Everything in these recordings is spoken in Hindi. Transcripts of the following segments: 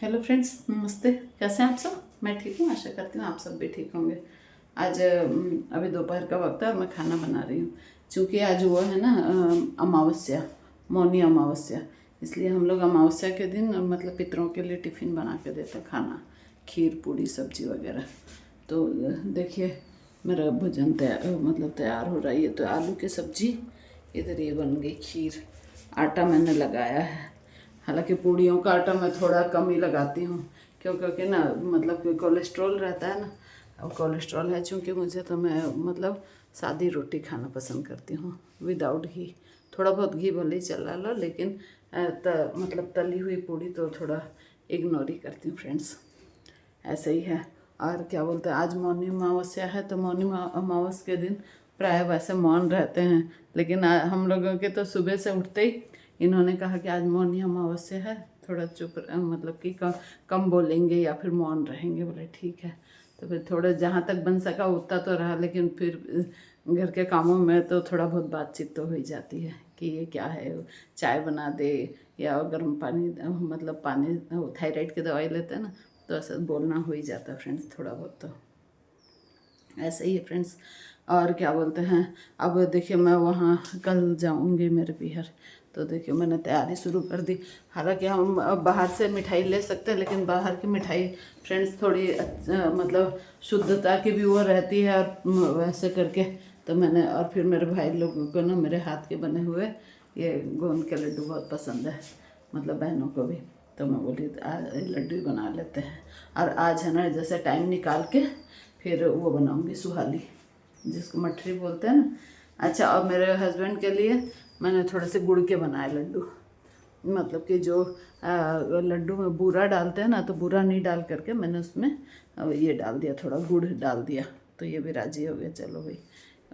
हेलो फ्रेंड्स, नमस्ते। कैसे हैं आप सब? मैं ठीक हूँ, आशा करती हूँ आप सब भी ठीक होंगे। आज अभी दोपहर का वक्त है और मैं खाना बना रही हूँ। क्योंकि आज वो है ना अमावस्या, मौनी अमावस्या। इसलिए हम लोग अमावस्या के दिन मतलब पितरों के लिए टिफ़िन बना के देते हैं, खाना, खीर पूड़ी सब्जी वगैरह। तो देखिए मेरा भोजन तैयार हो रहा है। ये तो आलू की सब्जी, इधर ये बन गई खीर। आटा मैंने लगाया है। हालांकि पूड़ियों का आटा मैं थोड़ा कम ही लगाती हूँ, क्योंकि ना मतलब कि कोलेस्ट्रॉल रहता है ना, और कोलेस्ट्रॉल है चूँकि मुझे, तो मैं मतलब सादी रोटी खाना पसंद करती हूँ विदाउट घी। थोड़ा बहुत घी भले ही चला लो, लेकिन मतलब तली हुई पूड़ी तो थोड़ा इग्नोर ही करती हूँ फ्रेंड्स। ऐसे ही है। और क्या बोलते हैं, आज मौनी अमावस्या है, तो मौनी अमावस के दिन प्राय वैसे मौन रहते हैं, लेकिन हम लोगों के तो सुबह से उठते ही इन्होंने कहा कि आज मौनी अमावस्या है, थोड़ा चुप मतलब कि कम बोलेंगे या फिर मौन रहेंगे। बोले ठीक है। तो फिर थोड़ा जहाँ तक बन सका उतना तो रहा, लेकिन फिर घर के कामों में तो थोड़ा बहुत बातचीत तो हो ही जाती है कि ये क्या है, चाय बना दे या गर्म पानी, मतलब पानी, थायराइड की दवाई लेते हैं ना, तो ऐसा बोलना हो ही जाता है फ्रेंड्स थोड़ा बहुत। तो ऐसे ही है फ्रेंड्स। और क्या बोलते हैं, अब देखिए मैं वहाँ कल जाऊँगी मेरे पीहर, तो देखिए मैंने तैयारी शुरू कर दी। हालांकि हम बाहर से मिठाई ले सकते हैं, लेकिन बाहर की मिठाई फ्रेंड्स थोड़ी मतलब शुद्धता की भी वो रहती है, और वैसे करके तो मैंने, और फिर मेरे भाई लोगों को ना मेरे हाथ के बने हुए ये गोंद के लड्डू बहुत पसंद है, मतलब बहनों को भी। तो मैं बोली लड्डू ही बना लेते हैं। और आज है ना जैसे टाइम निकाल के फिर वो बनाऊंगी सुहाली, जिसको मठरी बोलते हैं ना। अच्छा, और मेरे हस्बैंड के लिए मैंने थोड़े से गुड़ के बनाए लड्डू। मतलब कि जो लड्डू में बूरा डालते हैं ना, तो बूरा नहीं डाल करके मैंने उसमें ये डाल दिया, थोड़ा गुड़ डाल दिया, तो ये भी राज़ी हो गए। चलो भाई,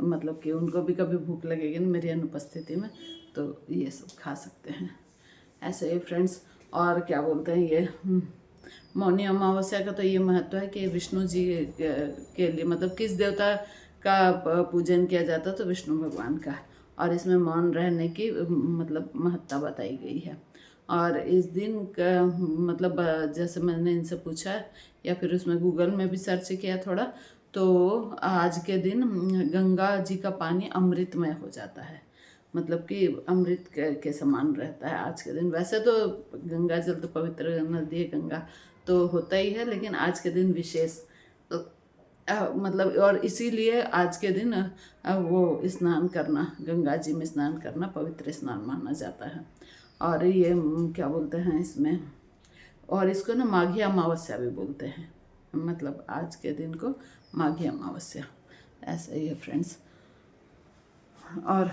मतलब कि उनको भी कभी भूख लगेगी ना मेरी अनुपस्थिति में, तो ये सब खा सकते हैं। ऐसे ही फ्रेंड्स। और क्या बोलते हैं, ये मौनी अमावस्या का तो ये महत्व है कि विष्णु जी के लिए, मतलब किस देवता का पूजन किया जाता है, तो विष्णु भगवान का। और इसमें मौन रहने की मतलब महत्ता बताई गई है। और इस दिन का मतलब जैसे मैंने इनसे पूछा या फिर उसमें गूगल में भी सर्च किया थोड़ा, तो आज के दिन गंगा जी का पानी अमृतमय हो जाता है, मतलब कि अमृत के समान रहता है आज के दिन। वैसे तो गंगा जल तो पवित्र नदी है, गंगा तो होता ही है, लेकिन आज के दिन विशेष मतलब, और इसीलिए आज के दिन वो स्नान करना, गंगा जी में स्नान करना पवित्र स्नान माना जाता है। और ये क्या बोलते हैं इसमें, और इसको ना माघी अमावस्या भी बोलते हैं, मतलब आज के दिन को माघी अमावस्या। ऐसा ही है फ्रेंड्स। और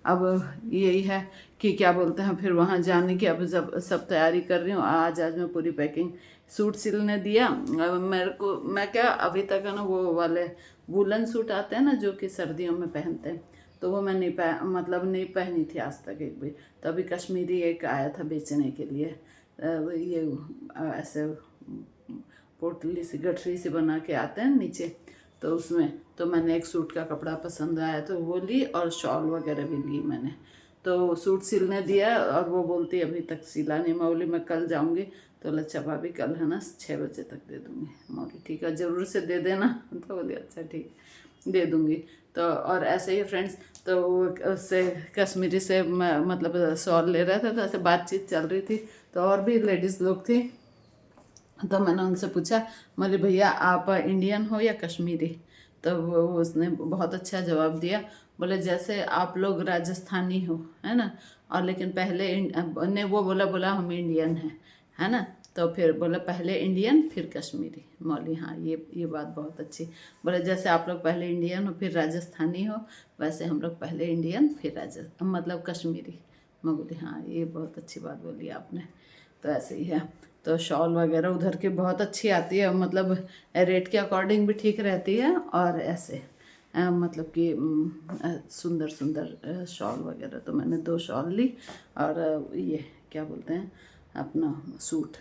अब यही है कि क्या बोलते हैं, फिर वहाँ जाने की अब जब सब तैयारी कर रही हूँ। आज मैं पूरी पैकिंग, सूट सिलने दिया मेरे को। मैं क्या अभी तक है ना वो वाले वूलन सूट आते हैं ना जो कि सर्दियों में पहनते हैं, तो वो मैं नहीं मतलब नहीं पहनी थी आज तक एक भी। तो अभी कश्मीरी एक आया था बेचने के लिए, ये ऐसे पोटली सी गठरी से बना के आते हैं नीचे, तो उसमें तो मैंने एक सूट का कपड़ा पसंद आया तो वो ली, और शॉल वगैरह भी ली मैंने। तो सूट सिलने दिया, और वो बोलती अभी तक सिला नहीं। मैं बोली मैं कल जाऊंगी, तो लच्छा भाभी कल है ना 6 बजे तक दे दूँगी। मौली ठीक है, ज़रूर से दे देना। तो बोली अच्छा ठीक, दे दूँगी। तो और ऐसे ही फ्रेंड्स, तो उससे कश्मीरी से मतलब शॉल ले रहा था, तो ऐसे बातचीत चल रही थी, तो और भी लेडीज़ लोग थी। तो मैंने उनसे पूछा, बोले भैया आप इंडियन हो या कश्मीरी? तो वो उसने बहुत अच्छा जवाब दिया। बोले जैसे आप लोग राजस्थानी हो, है ना, और लेकिन पहले ने वो बोला हम इंडियन हैं, है ना। तो फिर बोला पहले इंडियन फिर कश्मीरी। मौली हाँ, ये बात बहुत अच्छी। बोले जैसे आप लोग पहले इंडियन हो फिर राजस्थानी हो, वैसे हम लोग पहले इंडियन फिर राजस्थान मतलब कश्मीरी। मैं बोली हाँ, ये बहुत अच्छी बात बोली आपने। तो ऐसे ही है। तो शॉल वगैरह उधर की बहुत अच्छी आती है, मतलब रेट के अकॉर्डिंग भी ठीक रहती है, और ऐसे मतलब कि सुंदर सुंदर शॉल वगैरह। तो मैंने 2 शॉल ली, और ये क्या बोलते हैं अपना सूट,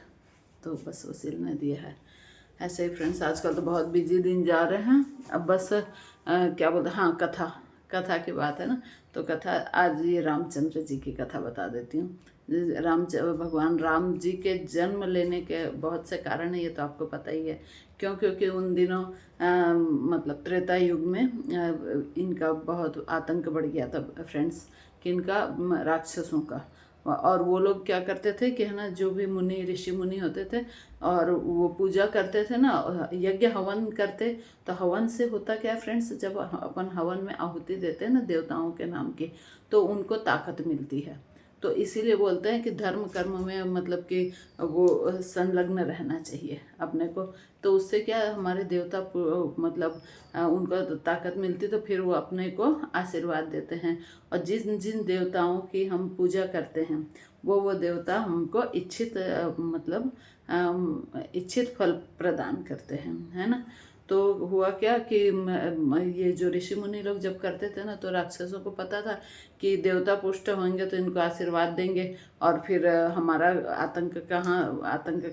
तो बस वो सिलने दिया है। ऐसे ही फ्रेंड्स, आजकल तो बहुत बिजी दिन जा रहे हैं। अब बस क्या बोलते हैं, हाँ कथा की बात है ना, तो कथा आज ये रामचंद्र जी की कथा बता देती हूँ। भगवान राम जी के जन्म लेने के बहुत से कारण है, ये तो आपको पता ही है। क्यों? क्योंकि उन दिनों मतलब त्रेता युग में इनका बहुत आतंक बढ़ गया था फ्रेंड्स, कि इनका राक्षसों का। और वो लोग क्या करते थे कि है ना, जो भी मुनि ऋषि मुनि होते थे और वो पूजा करते थे ना, यज्ञ हवन करते, तो हवन से होता क्या फ्रेंड्स, जब अपन हवन में आहुति देते हैं ना देवताओं के नाम की, तो उनको ताकत मिलती है। तो इसीलिए बोलते हैं कि धर्म कर्म में मतलब कि वो संलग्न रहना चाहिए अपने को। तो उससे क्या है, हमारे देवता मतलब उनको तो ताकत मिलती, तो फिर वो अपने को आशीर्वाद देते हैं। और जिन जिन देवताओं की हम पूजा करते हैं वो देवता हमको इच्छित मतलब इच्छित फल प्रदान करते हैं, है ना। तो हुआ क्या कि ये जो ऋषि मुनि लोग जब करते थे ना, तो राक्षसों को पता था कि देवता पुष्ट होंगे तो इनको आशीर्वाद देंगे, और फिर हमारा आतंक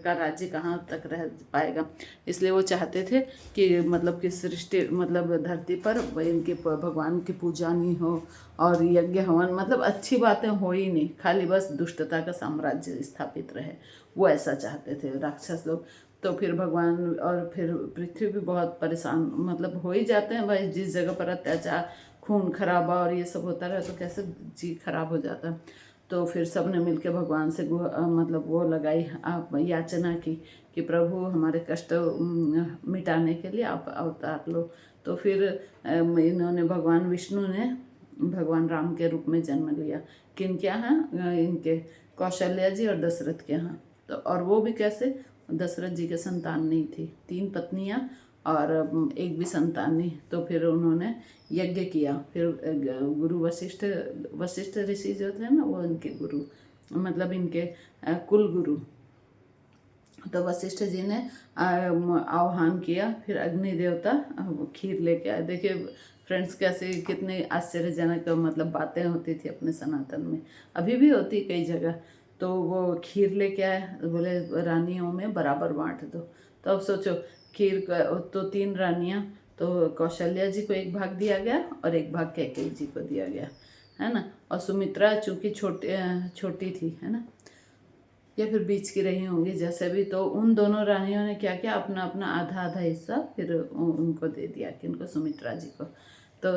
का राज्य कहाँ तक रह पाएगा। इसलिए वो चाहते थे कि मतलब कि सृष्टि मतलब धरती पर इनकी भगवान की पूजा नहीं हो, और यज्ञ हवन मतलब अच्छी बातें हो ही नहीं, खाली बस दुष्टता का साम्राज्य स्थापित रहे। वो ऐसा चाहते थे राक्षस लोग। तो फिर भगवान और फिर पृथ्वी भी बहुत परेशान मतलब हो ही जाते हैं भाई, जिस जगह पर अत्याचार खून खराबा और ये सब होता रहे तो कैसे जी खराब हो जाता है। तो फिर सब ने मिलकर भगवान से मतलब वो लगाई आप याचना की कि प्रभु हमारे कष्ट मिटाने के लिए आप अवतार लो। तो फिर इन्होंने भगवान विष्णु ने भगवान राम के रूप में जन्म लिया। किन क्या हैं, इनके कौशल्या जी और दशरथ के यहाँ। तो और वो भी कैसे, दशरथ जी के संतान नहीं थी, 3 पत्नियां और एक भी संतान नहीं। तो फिर उन्होंने यज्ञ किया। फिर गुरु वशिष्ठ ऋषि जो थे ना, वो इनके गुरु मतलब इनके कुल गुरु। तो वशिष्ठ जी ने आह्वान किया। फिर अग्नि देवता खीर लेके आए। देखिए फ्रेंड्स कैसे कितने आश्चर्यजनक मतलब बातें होती थी अपने सनातन में, अभी भी होती कई जगह। तो वो खीर लेके आए, बोले रानियों में बराबर बांट दो। तो अब सोचो खीर का तो 3 रानियाँ, तो कौशल्या जी को एक भाग दिया गया और एक भाग कैकेयी जी को दिया गया, है ना। और सुमित्रा चूँकि छोटी थी, है ना, या फिर बीच की रही होंगी जैसे भी। तो उन दोनों रानियों ने क्या किया, अपना अपना आधा आधा हिस्सा फिर उनको दे दिया, कि उनको सुमित्रा जी को। तो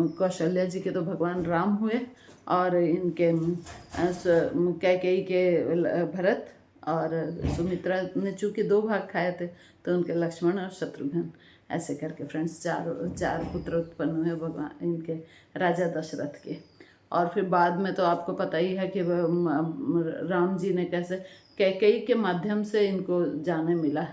कौशल्या जी के तो भगवान राम हुए, और इनके कैकेयी के भरत, और सुमित्रा ने चूँकि 2 भाग खाए थे तो उनके लक्ष्मण और शत्रुघ्न। ऐसे करके फ्रेंड्स चार पुत्र उत्पन्न हुए भगवान इनके राजा दशरथ के। और फिर बाद में तो आपको पता ही है कि राम जी ने कैसे कैकेयी के माध्यम से इनको जाने मिला।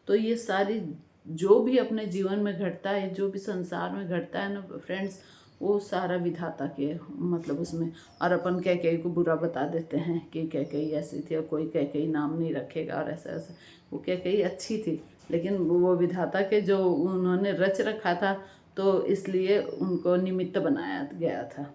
तो ये सारी जो भी अपने जीवन में घटता है, जो भी संसार में घटता है ना फ्रेंड्स, वो सारा विधाता के मतलब उसमें। और अपन कैकेयी को बुरा बता देते हैं कि कैकेयी ऐसी थी, और कोई कैकेयी नाम नहीं रखेगा और ऐसा ऐसा। वो कैकेयी अच्छी थी, लेकिन वो विधाता के जो उन्होंने रच रखा था, तो इसलिए उनको निमित्त बनाया गया था।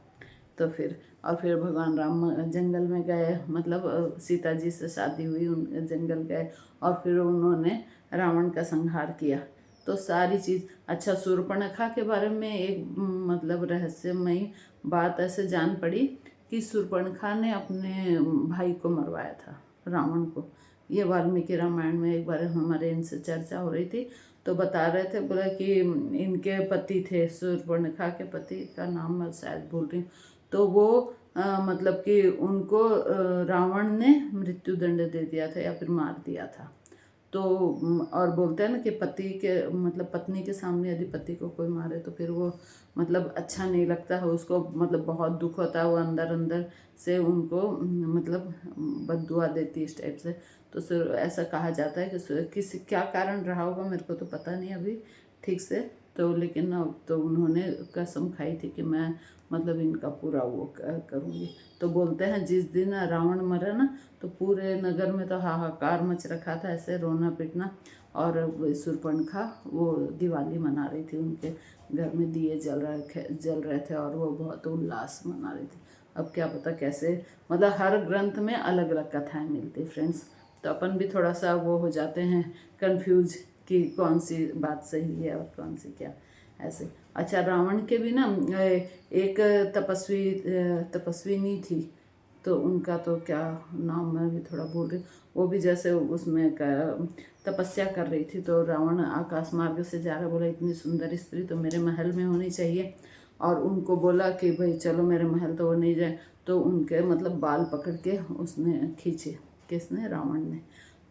तो फिर भगवान राम जंगल में गए, मतलब सीता जी से शादी हुई, उन जंगल गए, और फिर उन्होंने रावण का संहार किया। तो सारी चीज़ अच्छा, शूर्पणखा के बारे में एक मतलब रहस्यमयी बात ऐसे जान पड़ी कि शूर्पणखा ने अपने भाई को मरवाया था, रावण को। ये वाल्मीकि रामायण में एक बार हमारे इनसे चर्चा हो रही थी, तो बता रहे थे, बोला कि इनके पति थे, शूर्पणखा के पति का नाम मैं शायद भूल रही हूँ। तो वो मतलब कि उनको रावण ने मृत्यु दंड दे दिया था या फिर मार दिया था। तो और बोलते हैं ना कि पति के मतलब पत्नी के सामने यदि पति को कोई मारे तो फिर वो मतलब अच्छा नहीं लगता है उसको, मतलब बहुत दुख होता है, वो अंदर अंदर से उनको मतलब बद्दुआ देती है इस टाइप से। तो फिर ऐसा कहा जाता है कि किसी क्या कारण रहा होगा, मेरे को तो पता नहीं अभी ठीक से। तो लेकिन तो उन्होंने कसम खाई थी कि मैं मतलब इनका पूरा वो करूँगी। तो बोलते हैं जिस दिन रावण मरा ना, तो पूरे नगर में तो हाहाकार मच रखा था, ऐसे रोना पीटना। और शूर्पणखा वो दिवाली मना रही थी, उनके घर में दिए जल रहे थे और वो बहुत उल्लास मना रही थी। अब क्या पता कैसे, मतलब हर ग्रंथ में अलग अलग कथाएं मिलती फ्रेंड्स। तो अपन भी थोड़ा सा वो हो जाते हैं कंफ्यूज कि कौन सी बात सही है और कौन सी क्या ऐसे। अच्छा, रावण के भी ना एक तपस्विनी थी, तो उनका तो क्या नाम मैं भी थोड़ा भूल रही, वो भी जैसे उसमें तपस्या कर रही थी, तो रावण आकाश मार्ग से जा रहा, बोला इतनी सुंदर स्त्री तो मेरे महल में होनी चाहिए, और उनको बोला कि भाई चलो मेरे महल, तो वो नहीं जाए, तो उनके मतलब बाल पकड़ के उसने खींचे, किसने, रावण ने।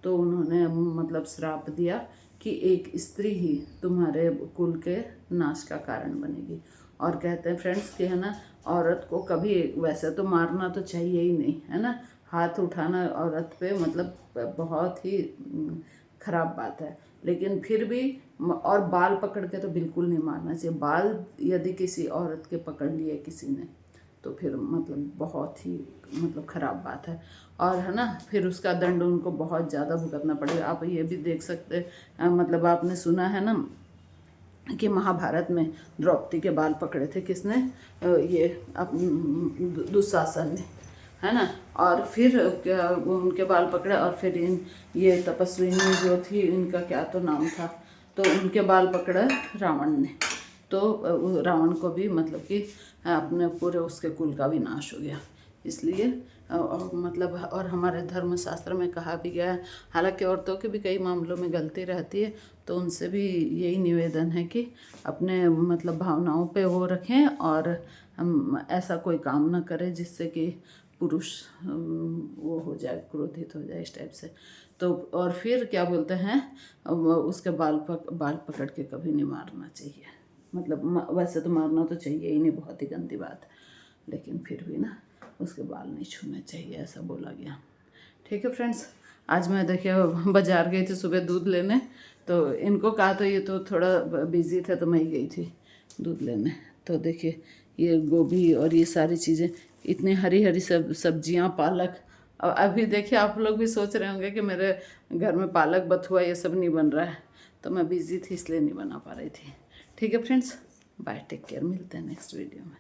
तो उन्होंने मतलब श्राप दिया कि एक स्त्री ही तुम्हारे कुल के नाश का कारण बनेगी। और कहते हैं फ्रेंड्स कि है ना, औरत को कभी, वैसे तो मारना तो चाहिए ही नहीं, है ना, हाथ उठाना औरत पे मतलब बहुत ही खराब बात है, लेकिन फिर भी, और बाल पकड़ के तो बिल्कुल नहीं मारना चाहिए। बाल यदि किसी औरत के पकड़ लिए किसी ने, तो फिर मतलब बहुत ही मतलब ख़राब बात है, और है ना, फिर उसका दंड उनको बहुत ज़्यादा भुगतना पड़ेगा। आप ये भी देख सकते, मतलब आपने सुना है ना कि महाभारत में द्रौपदी के बाल पकड़े थे किसने, ये दुशासन ने, है ना, और फिर उनके बाल पकड़े, और फिर ये तपस्विनी जो थी, इनका क्या तो नाम था, तो उनके बाल पकड़े रावण ने, तो रावण को भी मतलब कि अपने पूरे उसके कुल का विनाश हो गया। इसलिए मतलब, और हमारे धर्मशास्त्र में कहा भी गया है, हालांकि औरतों के भी कई मामलों में गलती रहती है, तो उनसे भी यही निवेदन है कि अपने मतलब भावनाओं पे वो रखें, और हम ऐसा कोई काम ना करें जिससे कि पुरुष वो हो जाए, क्रोधित हो जाए, इस टाइप से। तो और फिर क्या बोलते हैं, उसके बाल पकड़ के कभी नहीं मारना चाहिए, मतलब वैसे तो मारना तो चाहिए ही नहीं, बहुत ही गंदी बात है, लेकिन फिर भी ना उसके बाल नहीं छूने चाहिए, ऐसा बोला गया। ठीक है फ्रेंड्स, आज मैं देखिए बाज़ार गई थी सुबह दूध लेने, तो इनको कहा तो ये तो थोड़ा बिजी थे, तो मैं ही गई थी दूध लेने। तो देखिए ये गोभी और ये सारी चीज़ें, इतनी हरी हरी सब्जियां, पालक। और अभी देखिए आप लोग भी सोच रहे होंगे कि मेरे घर में पालक बथुआ ये सब नहीं बन रहा है, तो मैं बिज़ी थी इसलिए नहीं बना पा रही थी। ठीक है फ्रेंड्स, बाय, टेक केयर, मिलते हैं नेक्स्ट वीडियो में।